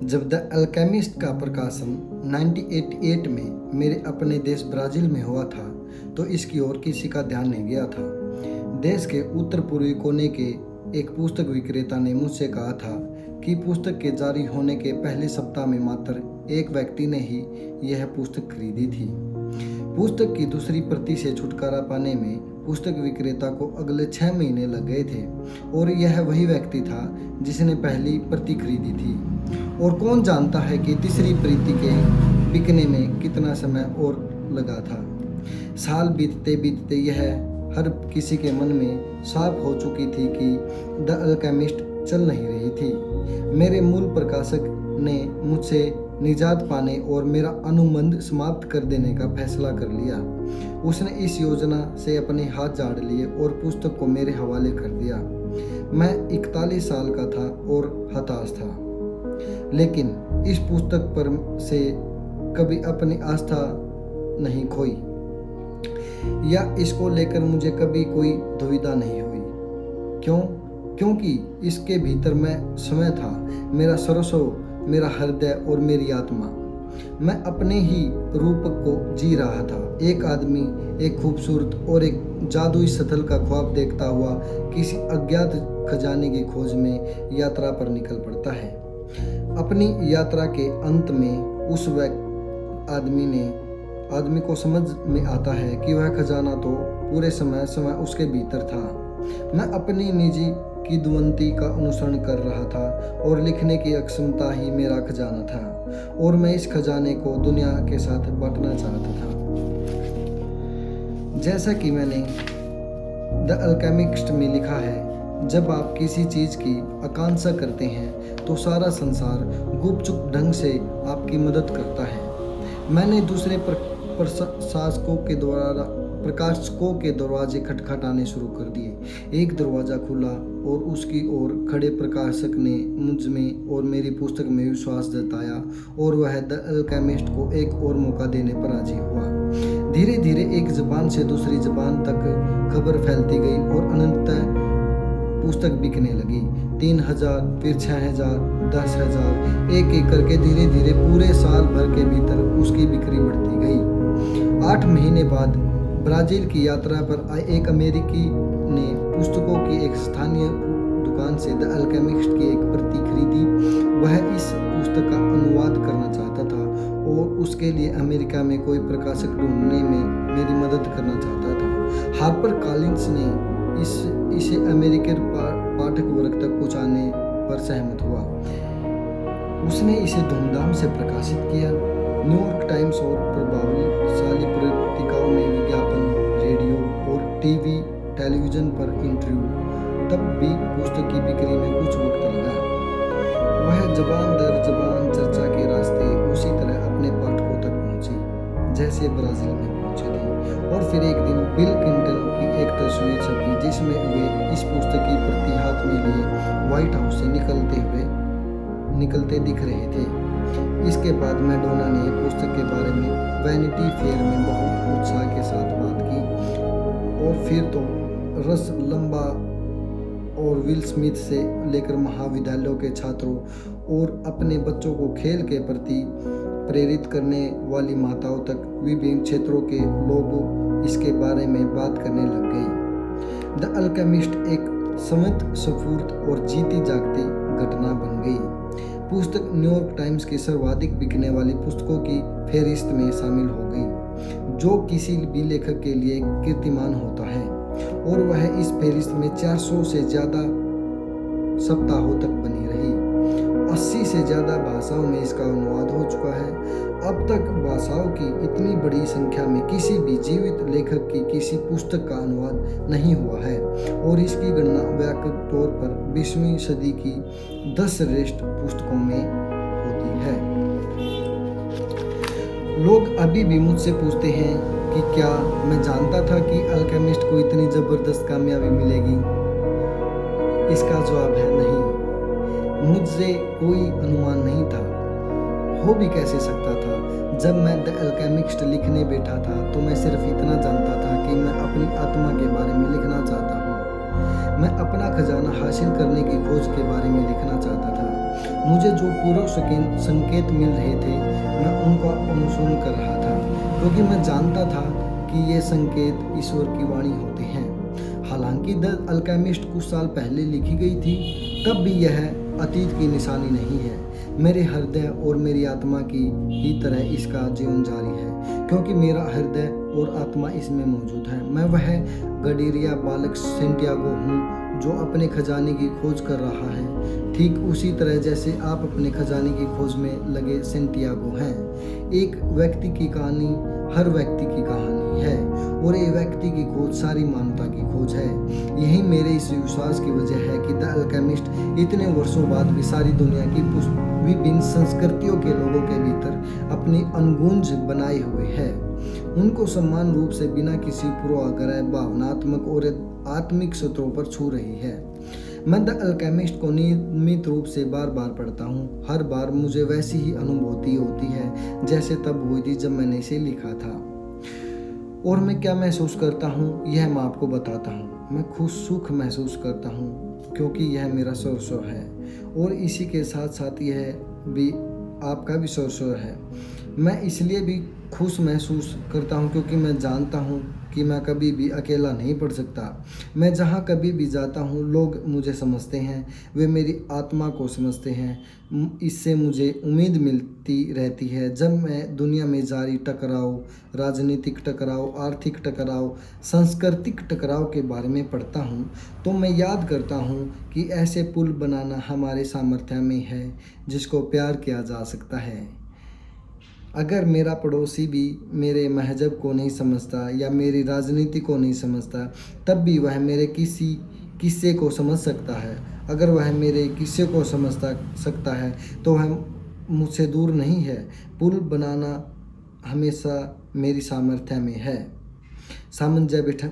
जब the alchemist का प्रकाशन 1988 में मेरे अपने देश ब्राज़ील में हुआ था तो इसकी ओर किसी का ध्यान नहीं गया था। देश के उत्तर पूर्वी कोने के एक पुस्तक विक्रेता ने मुझसे कहा था कि पुस्तक के जारी होने के पहले सप्ताह में मात्र एक व्यक्ति ने ही यह पुस्तक खरीदी थी। पुस्तक की दूसरी प्रति से छुटकारा पाने में पुस्तक विक्रेता को अगले 6 महीने लग गए थे और यह वही व्यक्ति था जिसने पहली प्रति खरीदी थी। और कौन जानता है कि तीसरी प्रति के बिकने में कितना समय और लगा था। साल बीतते बीतते यह हर किसी के मन में साफ हो चुकी थी कि द अल्केमिस्ट चल नहीं रही थी। मेरे मूल प्रकाशक ने मुझसे निजात पाने और मेरा अनुबंध समाप्त कर देने का फैसला कर लिया। उसने इस योजना से अपने हाथ झाड़ लिए और पुस्तक को मेरे हवाले कर दिया। मैं 41 साल का था और हताश था, लेकिन इस पुस्तक पर से कभी अपनी आस्था नहीं खोई या इसको लेकर मुझे कभी कोई दुविधा नहीं हुई। क्योंकि इसके भीतर मैं स्वयं था, मेरा सर्वस्व, मेरा हृदय और मेरी आत्मा। मैं अपने ही रूप को जी रहा था। एक आदमी एक खूबसूरत और एक जादुई स्थल का ख्वाब देखता हुआ किसी अज्ञात खजाने की खोज में यात्रा पर निकल पड़ता है। अपनी यात्रा के अंत में उस आदमी को समझ में आता है कि वह खजाना तो पूरे समय उसके भीतर था। मैं अपनी निजी किदवंती का अनुसरण कर रहा था और लिखने की अक्षमता ही मेरा खजाना था और मैं इस खजाने को दुनिया के साथ बांटना चाहता था। जैसा कि मैंने द अल्केमिस्ट में लिखा है, जब आप किसी चीज़ की आकांक्षा करते हैं तो सारा संसार गुपचुप ढंग से आपकी मदद करता है। मैंने दूसरे प्रकाशकों के दरवाजे खटखटाने शुरू कर दिए। एक दरवाज़ा खुला और उसकी ओर खड़े प्रकाशक ने मुझ में और मेरी पुस्तक में विश्वास जताया और वह द अल्केमिस्ट को एक और मौका देने पर राजी हुआ। धीरे धीरे एक जबान से दूसरी जबान तक खबर फैलती गई और अनंततः पुस्तक बिकने लगी। 3000, फिर 6000, 10,000, एक करके धीरे धीरे पूरे साल भर के भीतर उसकी बिक्री बढ़ती गई। 8 महीने बाद ब्राज़ील की यात्रा पर आए एक अमेरिकी ने पुस्तकों की एक स्थानीय दुकान से द अल्केमिस्ट की एक प्रति खरीदी। वह इस पुस्तक का अनुवाद करना चाहता था और उसके लिए अमेरिका में कोई प्रकाशक ढूंढने में मेरी मदद करना चाहता था। हार्पर कॉलिंस ने इसे अमेरिकी पाठक वर्ग तक पहुंचाने पर सहमत हुआ। उसने इसे धूमधाम से प्रकाशित किया। न्यूयॉर्क टाइम्स और प्रभावशाली पत्रिकाओं में विज्ञापन, रेडियो और टेलीविज़न पर इंटरव्यू। तब भी पुस्तक की बिक्री में कुछ वक्त लगा। वह जबान दर जबान चर्चा के रास्ते उसी तरह अपने पाठकों तक पहुंची जैसे ब्राज़ील में पहुंचे थे। और फिर एक दिन बिल क्लिंटन की एक तस्वीर छपी जिसमें वे इस पुस्तक की प्रति हाथ में लिए व्हाइट हाउस से निकलते दिख रहे थे। इसके बाद मैडोना ने पुस्तक के बारे में वैनिटी फेयर में बहुत उत्साह के साथ बात की और फिर तो रस लंबा और विल स्मिथ से लेकर महाविद्यालयों के छात्रों और अपने बच्चों को खेल के प्रति प्रेरित करने वाली माताओं तक विभिन्न क्षेत्रों के लोग इसके बारे में बात करने लग गए। द अल्केमिस्ट एक समृद्ध, स्फूर्त और जीती जागती घटना बन गई। पुस्तक न्यूयॉर्क टाइम्स की सर्वाधिक बिकने वाली पुस्तकों की फहरिस्त में शामिल हो गई, जो किसी भी लेखक के लिए कीर्तिमान होता है, और वह इस फहरिस्त में 400 से ज़्यादा सप्ताहों तक बनी रही। 80 से ज़्यादा भाषाओं में इसका अनुवाद हो चुका है। अब तक भाषाओं की इतनी बड़ी संख्या में किसी भी जीवित लेखक की किसी पुस्तक का अनुवाद नहीं हुआ है और इसकी गणना व्यापक तौर पर 20वीं सदी की 10 श्रेष्ठ पुस्तकों में होती है। लोग अभी भी मुझसे पूछते हैं कि क्या मैं जानता था कि अल्केमिस्ट को इतनी ज़बरदस्त कामयाबी मिलेगी। इसका जवाब है नहीं। मुझसे कोई अनुमान नहीं था, हो भी कैसे सकता था। जब मैं द अल्केमिस्ट लिखने बैठा था तो मैं सिर्फ इतना जानता था कि मैं अपनी आत्मा के बारे में लिखना चाहता हूँ। मैं अपना खजाना हासिल करने की खोज के बारे में लिखना चाहता था। मुझे जो पूर्व संकेत मिल रहे थे मैं उनका अनुसरण कर रहा था, क्योंकि मैं जानता था कि ये संकेत ईश्वर की वाणी होते हैं। हालांकि द अल्केमिस्ट कुछ साल पहले लिखी गई थी, तब भी यह अतीत की निशानी नहीं है। मेरे हृदय और मेरी आत्मा की ही तरह इसका जीवन जारी है, क्योंकि मेरा हृदय और आत्मा इसमें मौजूद है। मैं वह गडीरिया बालक सेंटियागो हूँ जो अपने खजाने की खोज कर रहा है, ठीक उसी तरह जैसे आप अपने खजाने की खोज में लगे सेंटियागो हैं। एक व्यक्ति की कहानी हर व्यक्ति की कहानी है, और ये व्यक्ति की खोज सारी मानवता की खोज है। यही मेरे इस विश्वास की वजह है कि द अल्केमिस्ट इतने वर्षों बाद भी सारी दुनिया की विभिन्न संस्कृतियों के लोगों के भीतर अपनी अनगूंज बनाए हुए है, उनको समान रूप से बिना किसी पूर्वाग्रह, भावनात्मक और आत्मिक सत्रों पर छू रही है। मैं द अल्केमिस्ट को नियमित रूप से बार बार पढ़ता हूँ। हर बार मुझे वैसी ही अनुभूति होती है जैसे तब हुई थी जब मैंने इसे लिखा था। और मैं क्या महसूस करता हूँ यह मैं आपको बताता हूँ। मैं खुश सुख महसूस करता हूँ क्योंकि यह मेरा स्वर है, और इसी के साथ साथ यह भी आपका भी स्वर है। मैं इसलिए भी खुश महसूस करता हूँ क्योंकि मैं जानता हूँ कि मैं कभी भी अकेला नहीं पढ़ सकता। मैं जहाँ कभी भी जाता हूँ लोग मुझे समझते हैं, वे मेरी आत्मा को समझते हैं। इससे मुझे उम्मीद मिलती रहती है। जब मैं दुनिया में जारी टकराव, राजनीतिक टकराव, आर्थिक टकराव, सांस्कृतिक टकराव के बारे में पढ़ता हूँ, तो मैं याद करता हूँ कि ऐसे पुल बनाना हमारे सामर्थ्य में है जिसको प्यार किया जा सकता है। अगर मेरा पड़ोसी भी मेरे महजब को नहीं समझता या मेरी राजनीति को नहीं समझता, तब भी वह मेरे किसी किस्से को समझ सकता है। अगर वह मेरे किस्से को सकता है तो वह मुझसे दूर नहीं है। पुल बनाना हमेशा मेरी सामर्थ्य में है। सामंजस्य बैठा